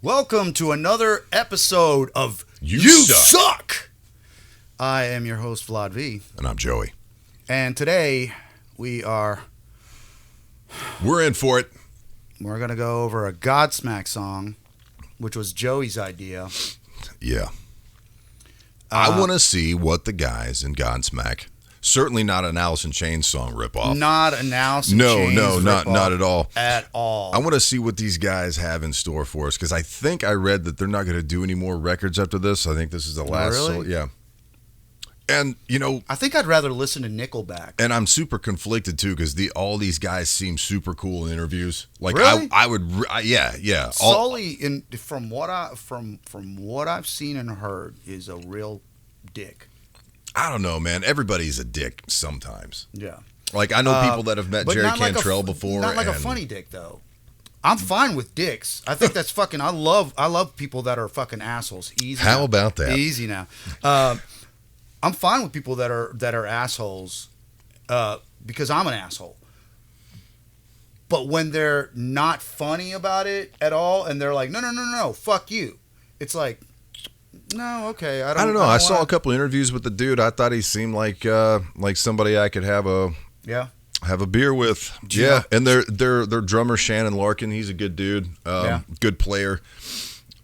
Welcome to another episode of You Suck. I am your host, Vlad V. And I'm Joey. And today we're in for it. going to go over a Godsmack song, which was Joey's idea. Yeah. I want to see what the guys in Godsmack, certainly not an Alice in Chains song ripoff. Not an Alice in Chains not at all. At all. I want to see what these guys have in store for us, because I think I read that they're not going to do any more records after this. I think this is the last. Really? Yeah. And, I think I'd rather listen to Nickelback. And I'm super conflicted, too, because all these guys seem super cool in interviews. Like, really? Yeah. Sully, from what I've seen and heard, is a real dick. I don't know, man. Everybody's a dick sometimes. Yeah. Like, I know people that have met Jerry Cantrell before. Not like a funny dick, though. I'm fine with dicks. I think that's fucking... I love people that are fucking assholes. Easy. How now. about that? Easy now. I'm fine with people that are assholes because I'm an asshole. But when they're not funny about it at all, and they're like, no, fuck you. It's like, no, okay. I don't know. I saw a couple interviews with the dude. I thought he seemed like somebody I could have a beer with. Yeah. And their drummer Shannon Larkin, he's a good dude, good player.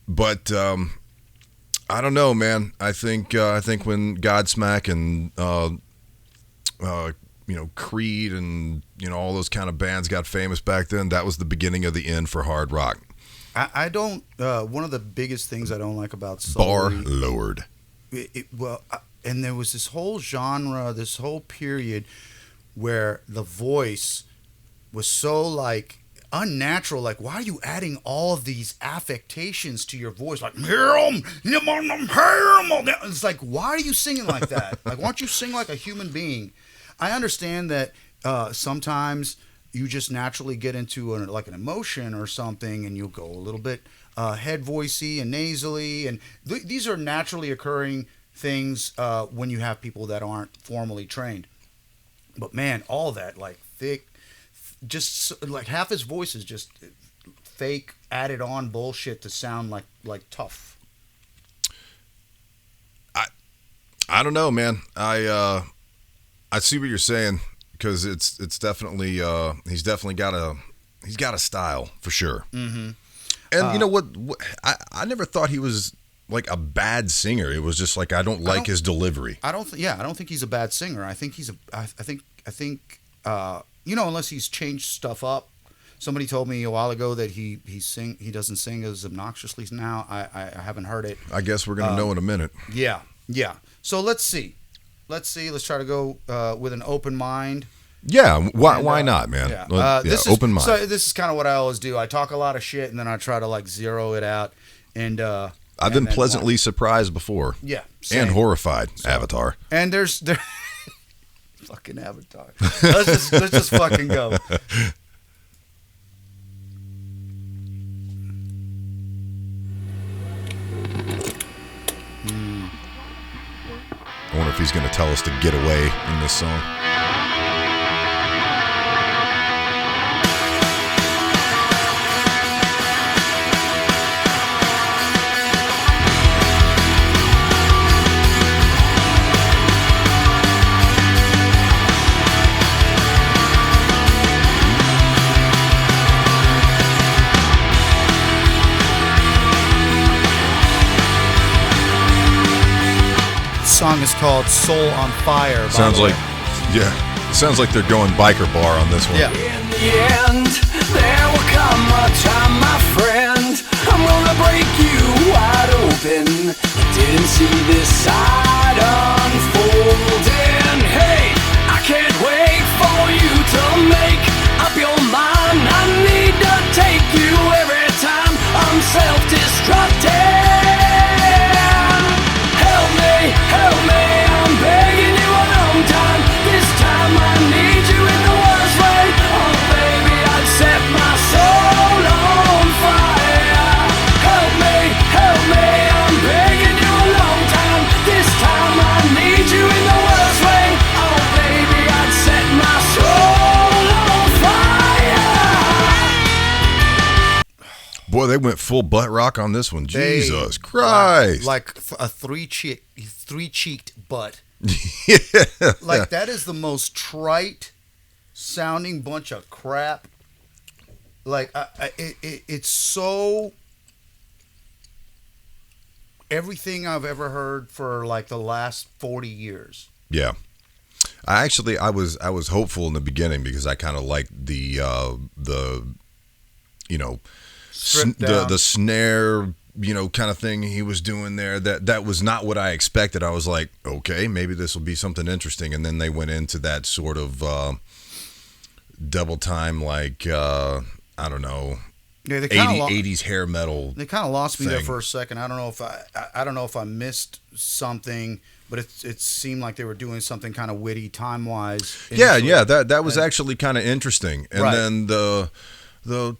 But I don't know, man. I think when Godsmack and Creed and all those kind of bands got famous back then, that was the beginning of the end for hard rock. I don't. One of the biggest things I don't like about Bar Sully, lowered. And there was this whole genre, this whole period where the voice was so like unnatural. Like, why are you adding all of these affectations to your voice? Like, it's like, why are you singing like that? Like, why don't you sing like a human being? I understand that sometimes you just naturally get into an emotion or something, and you'll go a little bit head voicey and nasally, and these are naturally occurring things when you have people that aren't formally trained. But man, all that like thick, just like half his voice is just fake, added on bullshit to sound like tough. I don't know, man. I see what you're saying, because it's definitely he's definitely got a style for sure. Mm-hmm. And you know what? I never thought he was like a bad singer. It was just like I don't like his delivery. I don't think he's a bad singer. I think I think unless he's changed stuff up. Somebody told me a while ago that he doesn't sing as obnoxiously now. I haven't heard it. I guess we're gonna know in a minute. Yeah. So let's see. Let's try to go with an open mind. Yeah, why not, man? Yeah. Open mind. So this is kind of what I always do. I talk a lot of shit, and then I try to like zero it out. And I've been pleasantly surprised before. Yeah, same. And horrified. Avatar. And there's fucking Avatar. Let's just fucking go. I wonder if he's going to tell us to get away in this song. Song is called Soul on Fire. Sounds like they're going biker bar on this one. Yeah. In the end, there will come a time, my friend, I'm gonna break you wide open. Didn't see this side unfolding. Hey, I can't wait for you to make up your mind. I need to take you every time I'm self-destructing. Help me, I'm begging you a long time. This time I need you in the worst way. Oh baby, I'd set my soul on fire. Help me, I'm begging you a long time. This time I need you in the worst way. Oh baby, I'd set my soul on fire. Boy, Boy, they went full butt rock on this one. Jesus Christ. Like a three-cheeked butt. Yeah. Like, that is the most trite sounding bunch of crap. Like, it's so everything I've ever heard for like the last 40 years. Yeah. I was hopeful in the beginning because I kind of liked the you know, the snare, you know, kind of thing he was doing there. That was not what I expected. I was like, okay, maybe this will be something interesting. And then they went into that sort of double time, like I don't know, yeah, 80s hair metal. They kind of lost me thing. there for a second. I don't know if I missed something, but it seemed like they were doing something kind of witty time wise. Yeah, that was actually kind of interesting. And right. then the oh,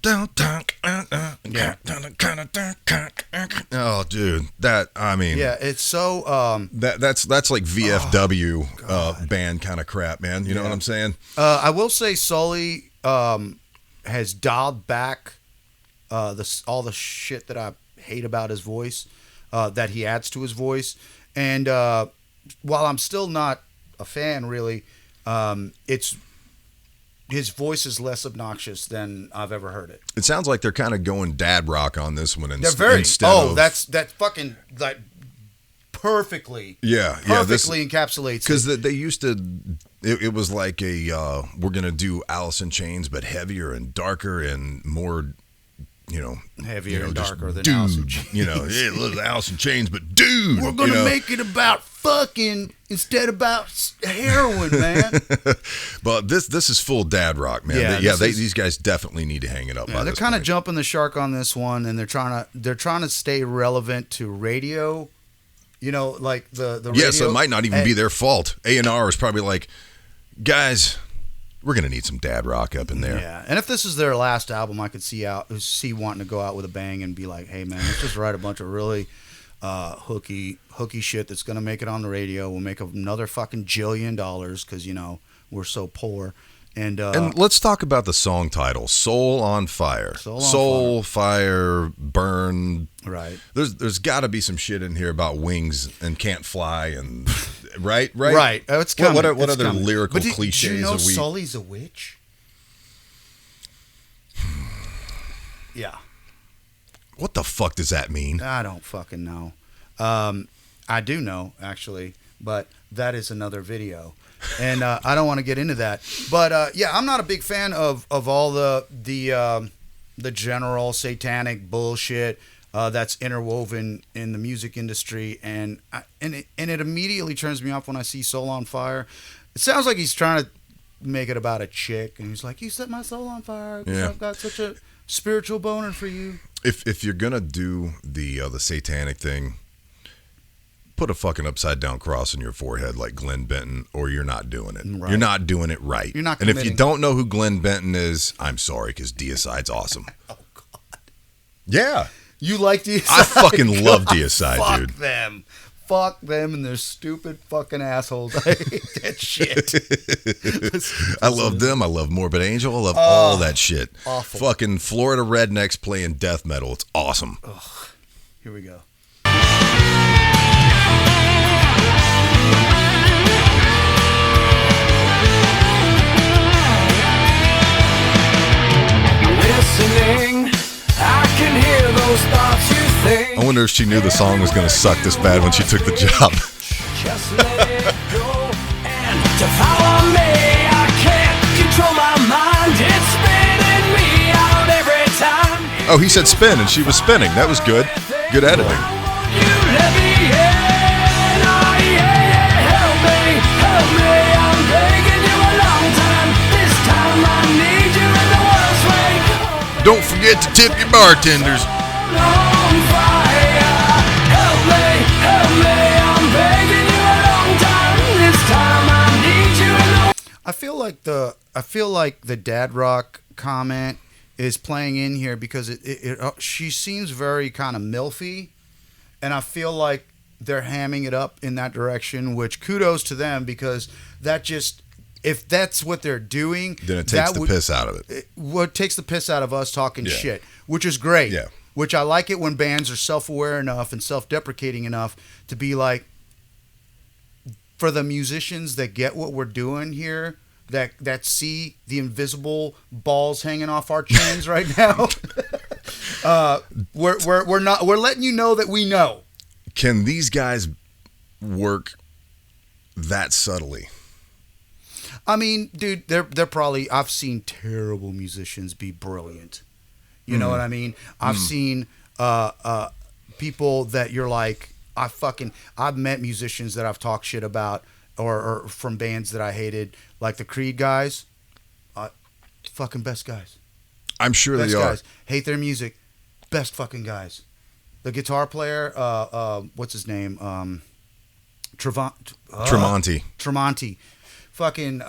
dude, that, I mean, yeah, it's so that's like VFW band kind of crap, man. You know what I'm saying? I will say Sully has dialed back all the shit that I hate about his voice, that he adds to his voice. And while I'm still not a fan, really, his voice is less obnoxious than I've ever heard it. It sounds like they're kind of going dad rock on this one. They're very. That's fucking like perfectly. Yeah, perfectly encapsulates. Because they used to. It was like we're gonna do Alice in Chains, but heavier and darker and more. You know, heavier and darker than dude, Alice in Chains. You know, yeah, look, Alice in Chains, but dude, we're gonna make it about fucking instead about heroin, man. But this is full dad rock, man. These guys definitely need to hang it up. Yeah, they're kind of jumping the shark on this one, and they're trying to stay relevant to radio. You know, like the radio. Yeah, so it might not even be their fault. A&R is probably like, guys, we're gonna need some dad rock up in there. Yeah, and if this is their last album, I could see wanting to go out with a bang and be like, "Hey, man, let's just write a bunch of really hooky shit that's gonna make it on the radio. We'll make another fucking $1 jillion because you know we're so poor." And let's talk about the song title, "Soul on Fire." Soul, fire, burn. Right. There's got to be some shit in here about wings and can't fly and right. Right. Oh, it's coming. What other lyrical cliches? Do you know Sully's a witch? Yeah. What the fuck does that mean? I don't fucking know. I do know actually, but that is another video. And I don't want to get into that, but yeah, I'm not a big fan of all the general satanic bullshit that's interwoven in the music industry, and it immediately turns me off when I see Soul on Fire. It sounds like he's trying to make it about a chick, and he's like, "You set my soul on fire because I've got such a spiritual boner for you." If you're gonna do the satanic thing, put a fucking upside down cross in your forehead like Glenn Benton, or you're not doing it. Right. You're not doing it right. You're not committing. And if you don't know who Glenn Benton is, I'm sorry, because Deicide's awesome. Oh, God. Yeah. You like Deicide? I fucking love Deicide, dude. Fuck them and their stupid fucking assholes. I hate that shit. I love them. I love Morbid Angel. I love all that shit. Awful. Fucking Florida rednecks playing death metal. It's awesome. Ugh. Here we go. Listening, I can hear those thoughts you think. I wonder if she knew the song was going to suck this bad when she took the job. Just let it go, and to follow me, I can't control my mind. It's spinning me out every time. Oh, he said spin, and she was spinning. That was good. Good editing. You let me in. Oh, yeah, help me, I'm begging you a long time. This time I need you in the worst way. Don't forget to tip your bartenders. On fire. Help me, I'm begging you a long time. This time I need you in the I feel like the dad rock comment is playing in here because she seems very kind of milfy, and I feel like they're hamming it up in that direction, which kudos to them, because that just, if that's what they're doing, then it takes the piss out of it. What takes the piss out of us talking shit, which is great. Yeah. which I like it when bands are self-aware enough and self-deprecating enough to be like, for the musicians that get what we're doing here, that see the invisible balls hanging off our chins right now, we're letting you know that we know. Can these guys work that subtly? I mean, dude, they're probably. I've seen terrible musicians be brilliant. You know what I mean? I've seen people that you're like, I've met musicians that I've talked shit about, or from bands that I hated, like the Creed guys. Fucking best guys. I'm sure Best they are. guys. Hate their music. Best fucking guys. The guitar player, what's his name? Tremonti. Tremonti. Fucking,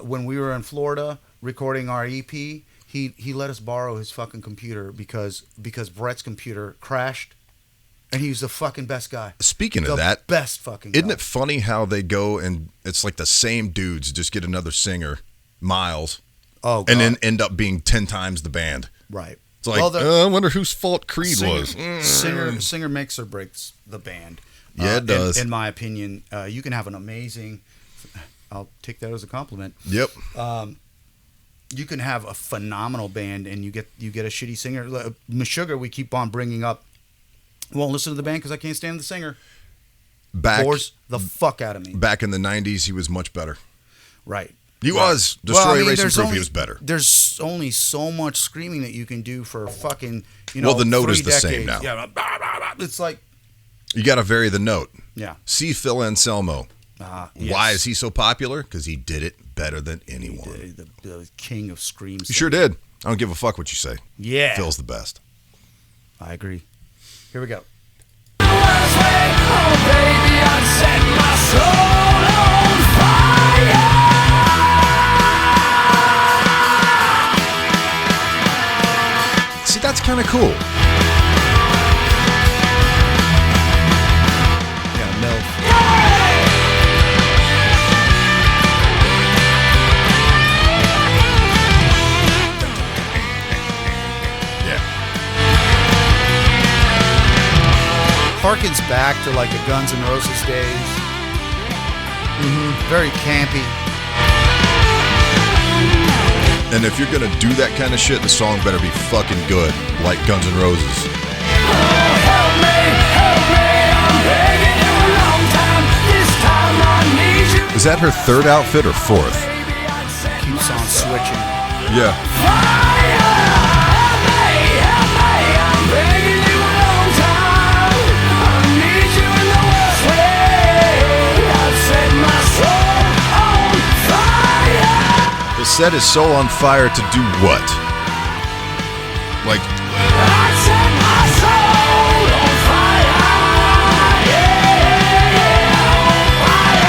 when we were in Florida recording our EP, he let us borrow his fucking computer because Brett's computer crashed, and he was the fucking best guy. Speaking of that, best fucking guy. Isn't it funny how they go and it's like the same dudes just get another singer, Miles, and then end up being 10 times the band. Right. It's like, I wonder whose fault Creed was. Singer makes or breaks the band. Yeah, it does. In my opinion, you can have an amazing. I'll take that as a compliment. Yep. You can have a phenomenal band, and you get a shitty singer. Meshuggah, we keep on bringing up. Won't listen to the band because I can't stand the singer. Bores the fuck out of me. Back in the 90s, he was much better. Right. He was. Destroy Erase and Proof, he was better. There's only so much screaming that you can do for fucking, well, the note is the decades. same now. Yeah, it's like. You got to vary the note. Yeah. See Phil Anselmo. Yes. Why is he so popular? Because he did it better than anyone. He did, the king of screams. He sure did. I don't give a fuck what you say. Yeah. Phil's the best. I agree. Here we go. See, that's kind of cool. Yeah, milk. Harkens back to like the Guns N' Roses days. Very campy. And if you're going to do that kind of shit, the song better be fucking good, like Guns N' Roses. Help me, I'm begging you a long time. This time I need you. Is that her third outfit or fourth? Keeps on switching. Yeah. I'm begging you a long time. I need you in the worst way. I've set my soul on fire. The set is so on fire to do what? Like, I set my soul on fire. Yeah, on fire.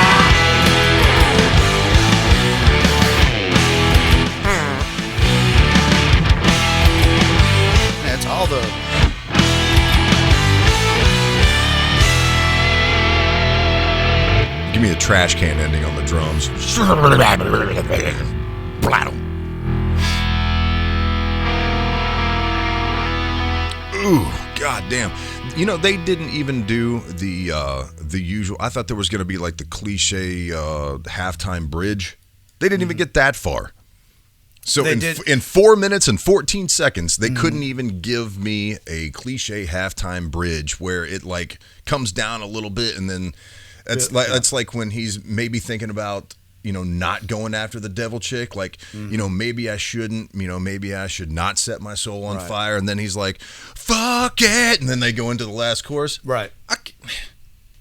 That's all the. give me a trash can ending on the drums. Ooh, goddamn. You know, they didn't even do the usual. I thought there was going to be like the cliche halftime bridge. They didn't even get that far. So in 4 minutes and 14 seconds, they couldn't even give me a cliche halftime bridge where it like comes down a little bit and then it's like when he's maybe thinking about, you know, not going after the devil chick, like, you know, maybe I shouldn't, you know, maybe I should not set my soul on fire. And then he's like, fuck it. And then they go into the last chorus. Right.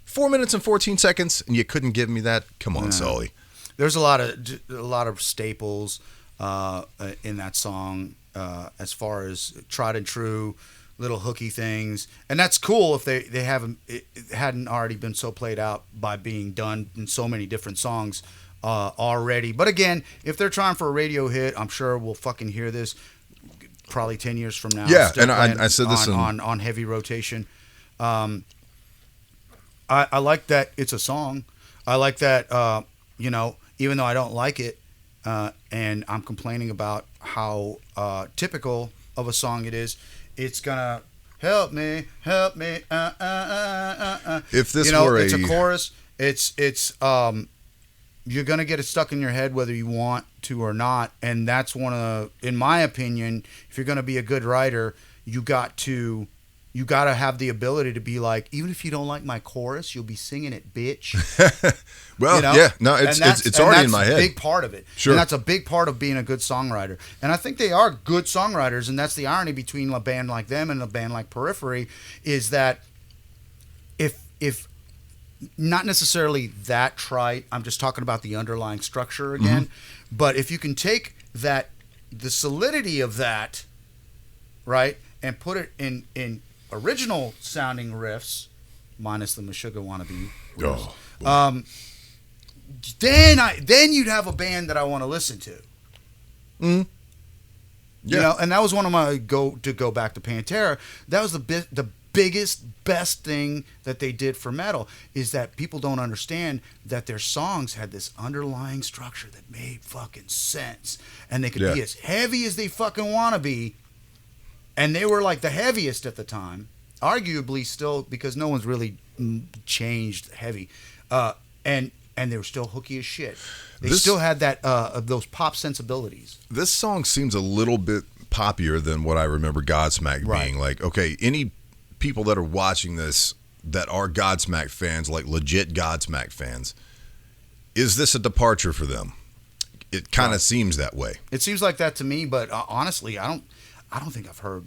4 minutes and 14 seconds, and you couldn't give me that? Come on, Sully. There's a lot of staples in that song as far as tried and true little hooky things, and that's cool if they haven't, it hadn't already been so played out by being done in so many different songs already. But again, if they're trying for a radio hit, I'm sure we'll fucking hear this probably 10 years from now. Yeah, and I said this on heavy rotation. I like that it's a song. I like that, you know, even though I don't like it, and I'm complaining about how typical of a song it is, it's gonna help me. If this you know, were it's a chorus. It's you're gonna get it stuck in your head whether you want to or not, and that's one of, in my opinion, if you're gonna be a good writer, you got to have the ability to be like, even if you don't like my chorus, you'll be singing it, bitch. Well, you know? yeah, no, it's already in my head. That's a big part of it. Sure. And that's a big part of being a good songwriter. And I think they are good songwriters, and that's the irony between a band like them and a band like Periphery, is that if not necessarily that trite, I'm just talking about the underlying structure again, but if you can take the solidity of that, right, and put it in original sounding riffs, minus the Meshuggah wannabe riffs, then you'd have a band that I want to listen to. Yeah. You know, and that was one of my go back to Pantera. That was the biggest, best thing that they did for metal, is that people don't understand that their songs had this underlying structure that made fucking sense, and they could be as heavy as they fucking want to be, and they were like the heaviest at the time, arguably still, because no one's really changed heavy, and they were still hooky as shit. They still had that those pop sensibilities. This song seems a little bit poppier than what I remember Godsmack being. Like, okay, any people that are watching this that are Godsmack fans, like legit Godsmack fans, is this a departure for them? It kind of seems that way. It seems like that to me, but honestly, I don't think I've heard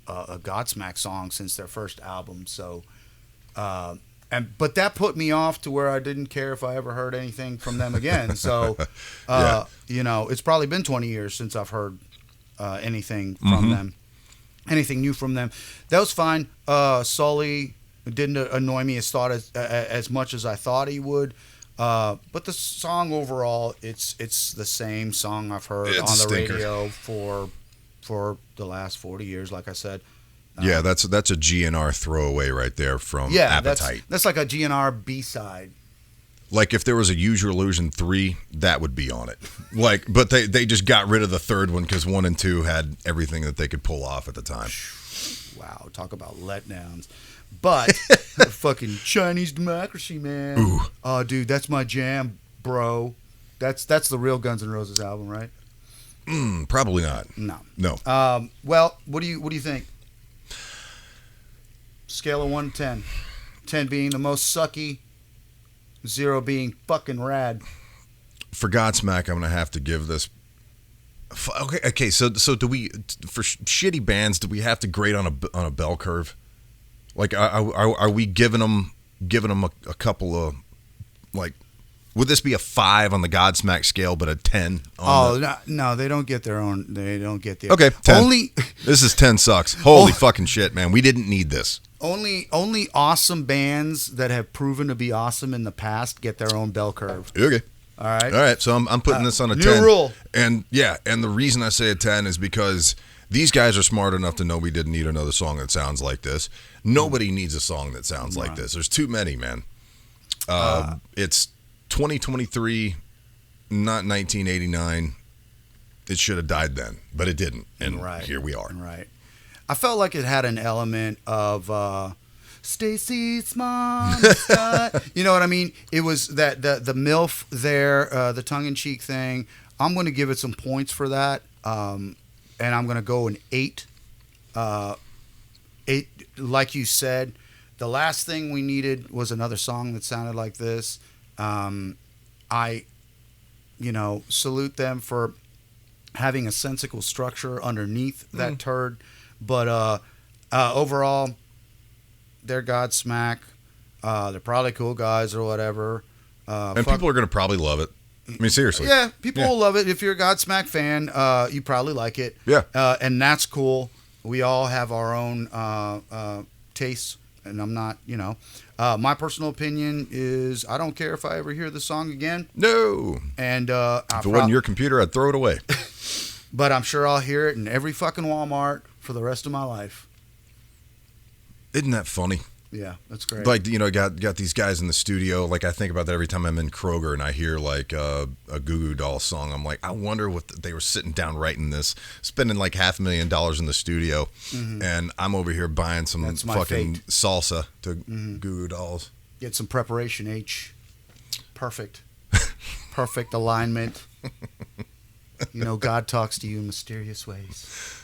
a Godsmack song since their first album. So, but that put me off to where I didn't care if I ever heard anything from them again. So, you know, it's probably been 20 years since I've heard anything from them. Anything new from them. That was fine. Sully didn't annoy me as much as I thought he would. But the song overall, it's the same song I've heard on the radio for the last 40 years, like I said. Yeah, that's a GNR throwaway right there from Appetite. That's like a GNR B-side. Like if there was a Use Your Illusion 3, that would be on it. Like, but they just got rid of the third one because 1 and 2 had everything that they could pull off at the time. Wow, talk about letdowns. But fucking Chinese Democracy, man. Ooh. Oh, dude, that's my jam, bro. That's the real Guns N' Roses album, right? Probably not. No. Well, what do you think? Scale of 1 to 10. 10 being the most sucky, 0 being fucking rad. For Godsmack, I'm gonna have to give this. Okay. So do we, for shitty bands, do we have to grade on a bell curve? Like, are we giving them a couple of, like, would this be a 5 on the Godsmack scale, but a 10? No, they don't get their own. They don't get the. Okay, 10. This is 10 sucks. Holy fucking shit, man. We didn't need this. Only awesome bands that have proven to be awesome in the past get their own bell curve. Okay. All right. All right. So I'm putting this on a 10. New rule. And the reason I say a 10 is because these guys are smart enough to know we didn't need another song that sounds like this. Nobody needs a song that sounds like this. There's too many, man. It's 2023, not 1989. It should have died then, but it didn't. And here we are. Right. I felt like it had an element of Stacy's mom. You know what I mean? It was that the MILF there, the tongue-in-cheek thing. I'm going to give it some points for that, and I'm going to go an 8. 8, like you said, the last thing we needed was another song that sounded like this. I salute them for having a sensical structure underneath that turd. But overall, they're Godsmack. They're probably cool guys or whatever. And people are going to probably love it. I mean, seriously. Yeah, people will love it. If you're a Godsmack fan, you probably like it. Yeah. And that's cool. We all have our own tastes, and I'm not, my personal opinion is I don't care if I ever hear the song again. No. And if it wasn't your computer, I'd throw it away. But I'm sure I'll hear it in every fucking Walmart for the rest of my life. Isn't that funny? Yeah, that's great. Like, got these guys in the studio. Like, I think about that every time I'm in Kroger and I hear like a Goo Goo Dolls song. I'm like, I wonder what they were sitting down writing this, spending like $500,000 in the studio, and I'm over here buying some fucking salsa to Goo Goo Dolls. Get some preparation H. Perfect. Perfect alignment. God talks to you in mysterious ways.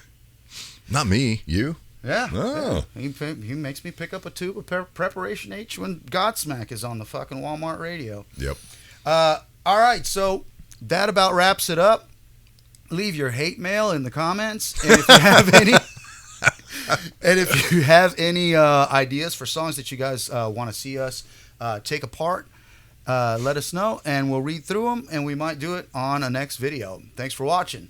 Not me, you. Yeah. Oh. Yeah. He makes me pick up a tube of Preparation H when Godsmack is on the fucking Walmart radio. Yep. All right, so that about wraps it up. Leave your hate mail in the comments, and if you have any, ideas for songs that you guys want to see us take apart, let us know, and we'll read through them, and we might do it on a next video. Thanks for watching.